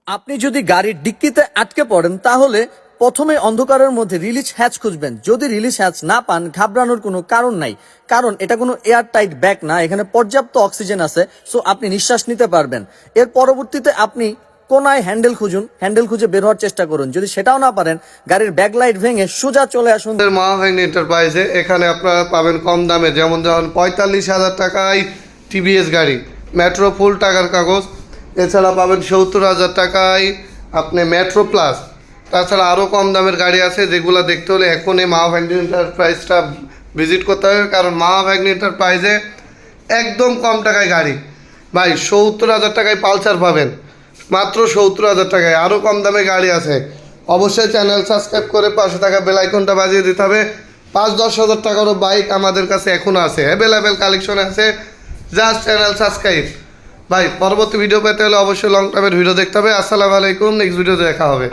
আপনি যদি গাড়ির ডিক্কিতে আটকে পড়েন তাহলে প্রথমে অন্ধকারের মধ্যে রিলিজ হ্যাচ খুঁজবেন। যদি রিলিজ হ্যাচ না পান ঘাবড়ানোর কোনো কারণ নাই, কারণ এটা কোনো এয়ার টাইট ব্যাগ না, এখানে পর্যাপ্ত অক্সিজেন আছে, সো আপনি নিঃশ্বাস নিতে পারবেন। এর পরবর্তীতে আপনি কোনায় হ্যান্ডেল খুঁজুন, হ্যান্ডেল খুঁজে বের হওয়ার চেষ্টা করুন। যদি সেটাও না পারেন গাড়ির ব্যাক লাইট ভেঙে সোজা চলে আসুন মহাভাগ্নি এন্টারপ্রাইজে। এখানে আপনারা পাবেন কম দামে, যেমন 45,000 টাকায় টিভিএস গাড়ি, মেট্রো ফুল টাকার কাগজ। এছাড়া পাবেন 70,000 টাকায় আপনি মেট্রো প্লাস। তাছাড়া আরও কম দামের গাড়ি আছে, যেগুলো দেখতে হলে এখন এই মহাভাগ্নি এন্টারপ্রাইজটা ভিজিট করতে হবে, কারণ মহাভাগ্নি এন্টারপ্রাইজে একদম কম টাকায় গাড়ি। ভাই 70,000 টাকায় পালসার পাবেন, মাত্র 70,000 টাকায়। আরও কম দামে গাড়ি আছে। অবশ্যই চ্যানেল সাবস্ক্রাইব করে পাশে থাকা বেল আইকনটা বাজিয়ে দিতে হবে। 5-10 হাজার টাকারও বাইক আমাদের কাছে এখনও আছে, অ্যাভেলেবেল কালেকশন আছে। Just channel subscribe. ভাই পরবর্তী ভিডিও পেতে হলে অবশ্যই লং টাইমের ভিডিও দেখতে হবে। আসসালামু আলাইকুম, নেক্সট ভিডিওতে দেখা হবে।